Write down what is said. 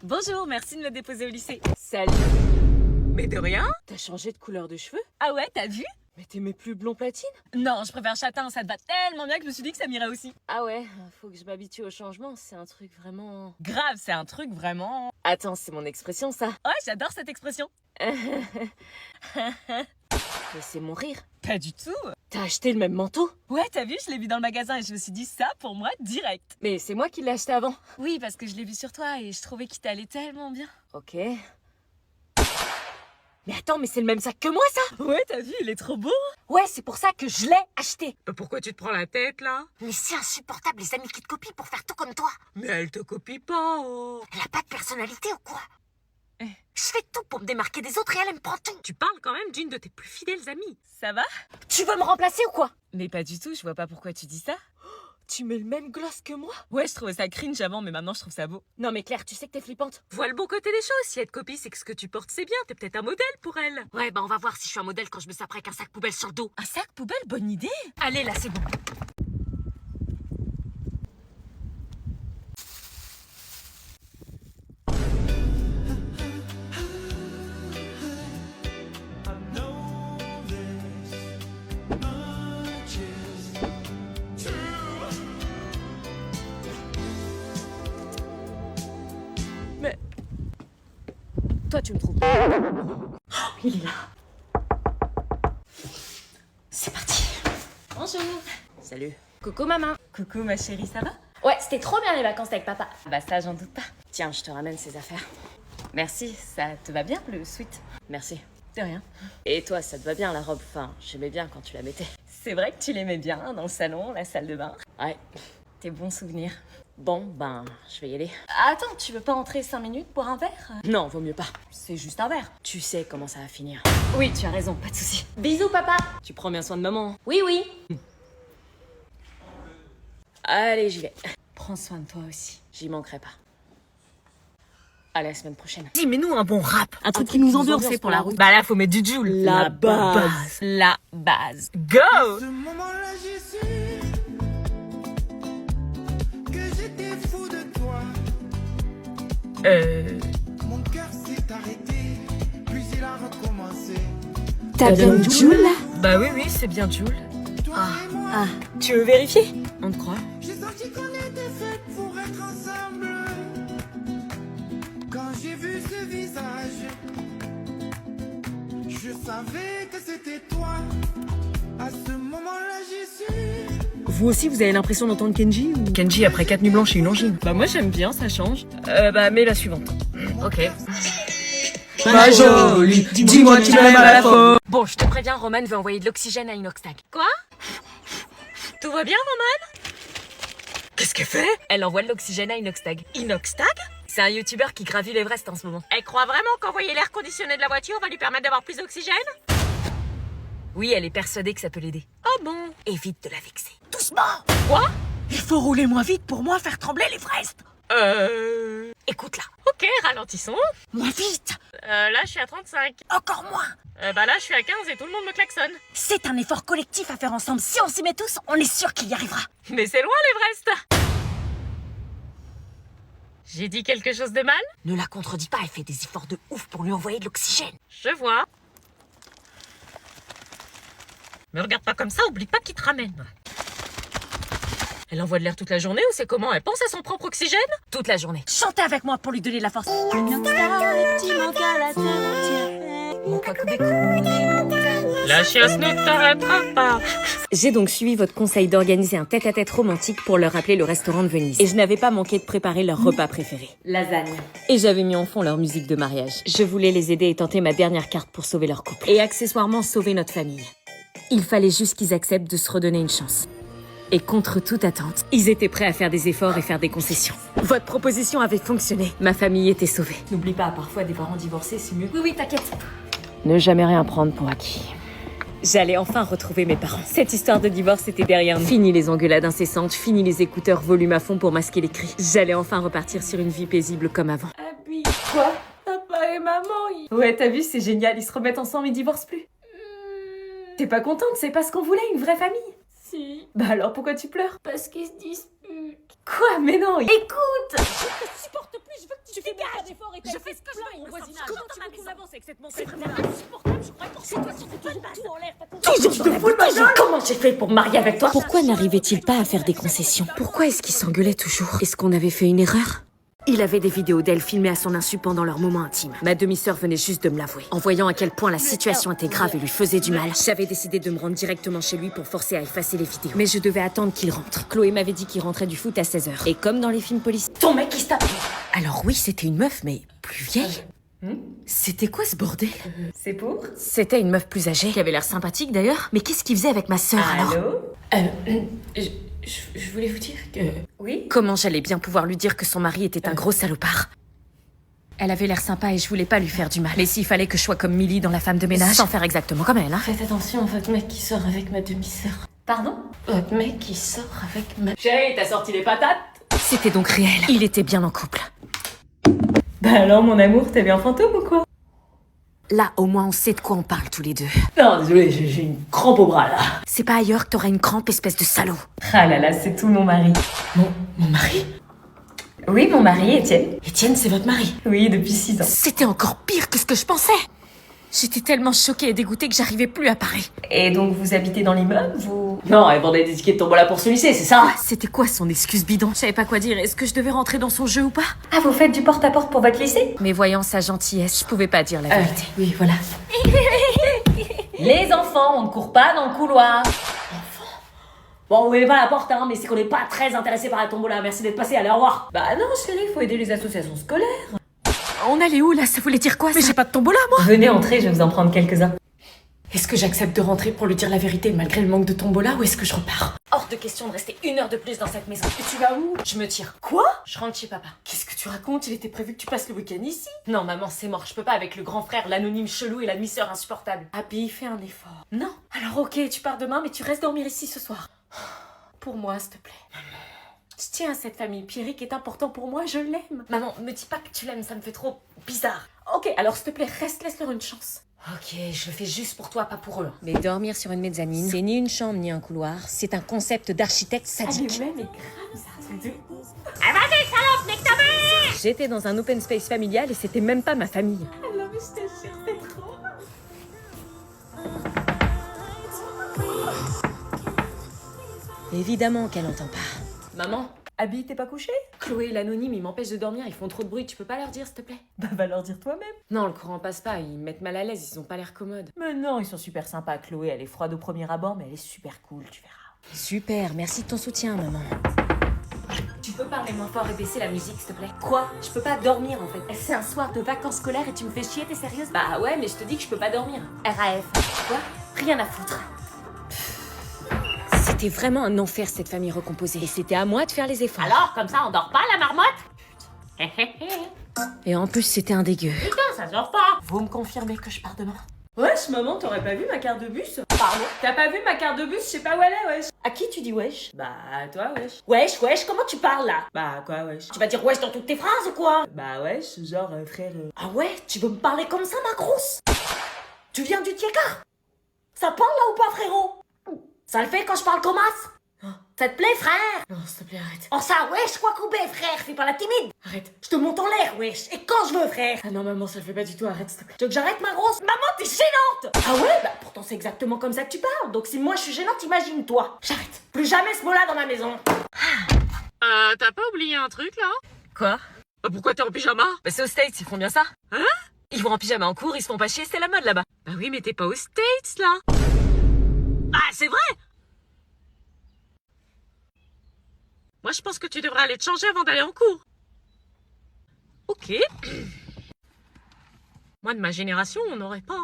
Bonjour, merci de me déposer au lycée. Salut. Mais de rien. T'as changé de couleur de cheveux? Ah ouais, t'as vu? Mais t'aimais plus blond platine? Non, je préfère châtain, ça te va tellement bien que je me suis dit que ça m'irait aussi. Ah ouais, faut que je m'habitue au changement, c'est un truc vraiment... Grave, c'est un truc vraiment... Attends, c'est mon expression ça. Ouais, j'adore cette expression. Mais c'est mon rire. Pas du tout. T'as acheté le même manteau? Ouais, t'as vu, je l'ai vu dans le magasin et je me suis dit ça pour moi direct. Mais c'est moi qui l'ai acheté avant. Oui, parce que je l'ai vu sur toi et je trouvais qu'il t'allait tellement bien. Ok. Mais attends, mais c'est le même sac que moi ça? Ouais, t'as vu, il est trop beau. Ouais, c'est pour ça que je l'ai acheté. Pourquoi tu te prends la tête là? Mais c'est insupportable les amis qui te copient pour faire tout comme toi. Mais elle te copie pas. Oh. Elle a pas de personnalité ou quoi? Eh. Je fais tout pour me démarquer des autres et elle me prend tout. Tu parles quand même d'une de tes plus fidèles amies. Ça va? Tu veux me remplacer ou quoi? Mais pas du tout, je vois pas pourquoi tu dis ça. Tu mets le même gloss que moi? Ouais, je trouvais ça cringe avant, mais maintenant je trouve ça beau. Non mais Claire, tu sais que t'es flippante. Vois le bon côté des choses, si elle te copie, c'est que ce que tu portes c'est bien, t'es peut-être un modèle pour elle. Ouais, bah on va voir si je suis un modèle quand je me saperai qu'un sac poubelle sur le dos. Un sac poubelle, bonne idée. Allez, là c'est bon. Mais... Toi tu me trompes. Il est là. C'est parti. Bonjour. Salut. Coucou maman. Coucou ma chérie, ça va? Ouais, c'était trop bien les vacances avec papa. Bah ça, j'en doute pas. Tiens, je te ramène ces affaires. Merci, ça te va bien le sweat? Merci. De rien. Et toi, ça te va bien la robe? Enfin, j'aimais bien quand tu la mettais. C'est vrai que tu l'aimais bien, hein, dans le salon, la salle de bain. Ouais. Tes bons souvenirs. Bon, ben, je vais y aller. Attends, tu veux pas entrer 5 minutes pour un verre? Non, vaut mieux pas. C'est juste un verre. Tu sais comment ça va finir. Oui, tu as raison, pas de souci. Bisous papa. Tu prends bien soin de maman? Oui, oui. Allez, j'y vais. Prends soin de toi aussi. J'y manquerai pas. À la semaine prochaine. Dis-mais-nous un bon rap. Un truc qui nous ambiance pour la route. Bah là, faut mettre du Joule. La base. La base. Go! Ce moment-là, j'ai su que j'étais fou de toi. Mon cœur s'est arrêté, puis il a recommencé. T'as bien le Joule là? Bah oui, c'est bien Joule. Toi et moi, Tu veux vérifier? On te croit. j'ai senti qu'on était fait pour être ensemble. Quand j'ai vu ce visage, je savais que c'était toi. À ce moment-là, j'ai su. Vous aussi, vous avez l'impression d'entendre Kenji ou... Kenji après 4 nuits blanches et une angine. Bah moi j'aime bien, ça change. Bah mets la suivante. Ok. Ma jolie, dis-moi tu m'aimes à la fois. Bon, je te préviens, Roman veut envoyer de l'oxygène à Inoxtag. Quoi? Tout va bien, Roman? Qu'est-ce qu'elle fait? Elle envoie de l'oxygène à Inoxtag. Inoxtag? C'est un youtubeur qui gravit l'Everest en ce moment. Elle croit vraiment qu'envoyer l'air conditionné de la voiture va lui permettre d'avoir plus d'oxygène? Oui, elle est persuadée que ça peut l'aider. Oh bon? Évite de la vexer. Doucement. Quoi? Il faut rouler moins vite pour moins faire trembler l'Everest. Écoute là. Ok, ralentissons. Moins vite. Là je suis à 35. Encore moins. Bah là je suis à 15 et tout le monde me klaxonne. C'est un effort collectif à faire ensemble. Si on s'y met tous, on est sûr qu'il y arrivera. Mais c'est loin l'Everest. J'ai dit quelque chose de mal? Ne la contredis pas, elle fait des efforts de ouf pour lui envoyer de l'oxygène. Je vois. Me regarde pas comme ça, oublie pas qu'il te ramène. Elle envoie de l'air toute la journée ou c'est comment? Elle pense à son propre oxygène? Toute la journée. Chantez avec moi pour lui donner de la force. La chiasse ne t'arrêtera pas. J'ai donc suivi votre conseil d'organiser un tête-à-tête romantique pour leur rappeler le restaurant de Venise. Et je n'avais pas manqué de préparer leur repas préféré. Lasagne. Et j'avais mis en fond leur musique de mariage. Je voulais les aider et tenter ma dernière carte pour sauver leur couple. Et accessoirement sauver notre famille. Il fallait juste qu'ils acceptent de se redonner une chance. Et contre toute attente, ils étaient prêts à faire des efforts et faire des concessions. Votre proposition avait fonctionné. Ma famille était sauvée. N'oublie pas, parfois des parents divorcés, c'est mieux. Oui, t'inquiète. Ne jamais rien prendre pour acquis. J'allais enfin retrouver mes parents. Cette histoire de divorce était derrière nous. Fini les engueulades incessantes, fini les écouteurs volume à fond pour masquer les cris. J'allais enfin repartir sur une vie paisible comme avant. Abby. Quoi? Papa et maman, Ouais, t'as vu, c'est génial, ils se remettent ensemble, ils divorcent plus. T'es pas contente, c'est pas ce qu'on voulait, une vraie famille? Si. Bah alors pourquoi tu pleures? Parce qu'ils se disputent. Quoi? Mais non. Écoute, Je te supporte plus, je veux que tu fais pas d'efforts et je fais ce que je veux au voisinage. Comment tu veux qu'on avance avec cette mentalité? C'est vraiment insupportable, je crois que c'est toi sur tout en l'air. Toujours tu te fous de ma gueule. Comment j'ai fait pour me marier avec toi? Pourquoi n'arrivait-il pas à faire des concessions? Pourquoi est-ce qu'il s'engueulait toujours? Est-ce qu'on avait fait une erreur? Il avait des vidéos d'elle filmées à son insu pendant leur moment intime. Ma demi-sœur venait juste de me l'avouer. En voyant à quel point la situation était grave et lui faisait du mal, j'avais décidé de me rendre directement chez lui pour forcer à effacer les vidéos. Mais je devais attendre qu'il rentre. Chloé m'avait dit qu'il rentrait du foot à 16h. Et comme dans les films policiers... Ton mec il se tape. Alors oui, c'était une meuf, mais plus vieille. C'était quoi ce bordel? C'est pour? C'était une meuf plus âgée, qui avait l'air sympathique d'ailleurs. Mais qu'est-ce qu'il faisait avec ma sœur alors? Je voulais vous dire que... Oui? Comment j'allais bien pouvoir lui dire que son mari était un gros salopard? Elle avait l'air sympa et je voulais pas lui faire du mal. Mais s'il fallait que je sois comme Millie dans La femme de ménage, sans faire exactement comme elle, hein. Faites attention, votre mec qui sort avec ma demi-sœur. Pardon? Votre mec qui sort avec ma... Chérie, t'as sorti les patates? C'était donc réel. Il était bien en couple. Bah alors, mon amour, t'es bien fantôme ou quoi? Là, au moins, on sait de quoi on parle tous les deux. Non, désolé, j'ai une crampe au bras, là. C'est pas ailleurs que t'auras une crampe, espèce de salaud. Ah là là, c'est tout mon mari. Mon mari? Oui, mon mari, Étienne. Étienne, c'est votre mari? Oui, depuis 6 ans. C'était encore pire que ce que je pensais. J'étais tellement choquée et dégoûtée que j'arrivais plus à parler. Et donc, vous habitez dans l'immeuble, vous... Non, elle vendait des tickets de tombola pour ce lycée, c'est ça? C'était quoi son excuse bidon? Je savais pas quoi dire. Est-ce que je devais rentrer dans son jeu ou pas? Ah, vous faites du porte-à-porte pour votre lycée? Mais voyant sa gentillesse, je pouvais pas dire la vérité. Oui, voilà. Les enfants, on ne court pas dans le couloir. Bon, ouvrez pas la porte, hein, mais c'est qu'on n'est pas très intéressé par la tombola. Merci d'être passé, allez, au revoir. Bah non, chérie, faut aider les associations scolaires. On allait où, là? Ça voulait dire quoi, ça? Mais j'ai pas de tombola, moi! Venez entrer, je vais vous en prendre quelques-uns. Est-ce que j'accepte de rentrer pour lui dire la vérité malgré le manque de tombola ou est-ce que je repars? Hors de question de rester 1 heure de plus dans cette maison. Et tu vas où? Je me tire. Quoi? Je rentre chez papa. Qu'est-ce que tu racontes? Il était prévu que tu passes le week-end ici. Non, maman, c'est mort. Je peux pas avec le grand frère, l'anonyme chelou et la demi-sœur insupportable. Abby, fais un effort. Non. Alors ok, tu pars demain, mais tu restes dormir ici ce soir. Pour moi, s'il te plaît. Je tiens à cette famille. Pierrick est important pour moi, je l'aime. Maman, me dis pas que tu l'aimes, ça me fait trop bizarre. Ok, alors s'il te plaît, reste, laisse-leur une chance. Ok, je le fais juste pour toi, pas pour eux. Mais dormir sur une mezzanine, c'est ni une chambre ni un couloir, c'est un concept d'architecte sadique. même est grave, ça, un truc de... J'étais dans un open space familial et c'était même pas ma famille. Alors, je t'assure, c'est trop... Évidemment qu'elle entend pas. Maman, Abby, t'es pas couchée? Chloé et l'anonyme, ils m'empêchent de dormir, ils font trop de bruit, tu peux pas leur dire, s'il te plaît? Bah, va leur dire toi-même. Non, le courant passe pas, ils me mettent mal à l'aise, ils ont pas l'air commodes. Mais non, ils sont super sympas. Chloé, elle est froide au premier abord, mais elle est super cool, tu verras. Super, merci de ton soutien, maman. Tu peux parler moins fort et baisser la musique, s'il te plaît? Quoi? Je peux pas dormir, en fait. C'est un soir de vacances scolaires et tu me fais chier, t'es sérieuse? Bah ouais, mais je te dis que je peux pas dormir. RAF. Quoi? Rien à foutre. C'était vraiment un enfer, cette famille recomposée. Et c'était à moi de faire les efforts. alors, comme ça, on dort pas, la marmotte? Et en plus, c'était un dégueu. Putain, ça dort pas. Vous me confirmez que je pars demain? Wesh, maman, t'aurais pas vu ma carte de bus? Pardon? T'as pas vu ma carte de bus? Je sais pas où elle est, wesh. À qui tu dis wesh? Bah, à toi, wesh. Wesh, comment tu parles, là? Bah, quoi, wesh? Tu vas dire wesh dans toutes tes phrases ou quoi? Bah, wesh, genre, frère... Ah ouais? Tu veux me parler comme ça, ma grosse? Tu viens du Tiekar? Ça parle là ou pas, frérot? Ça le fait quand je parle comme as? Ça te plaît, frère? Non, s'il te plaît, arrête. Oh ça, wesh, quoi couper, frère? Fais pas la timide. Arrête. Je te monte en l'air, wesh. Et quand je veux, frère. Ah non, maman, ça le fait pas du tout, arrête, s'il te plaît. Tu veux que j'arrête, ma grosse? Maman, t'es gênante. Ah ouais? Bah pourtant c'est exactement comme ça que tu parles. Donc si moi je suis gênante, imagine-toi. J'arrête. Plus jamais ce mot-là dans ma maison. T'as pas oublié un truc, là? Quoi? Pourquoi t'es en pyjama? Bah c'est aux States, ils font bien ça. Hein? Ils vont en pyjama en cours, ils se font pas chier, c'est la mode là-bas. Bah oui, mais t'es pas aux States, là. Ah, c'est vrai? Moi, je pense que tu devrais aller te changer avant d'aller en cours. Ok. Moi, de ma génération, on n'aurait pas...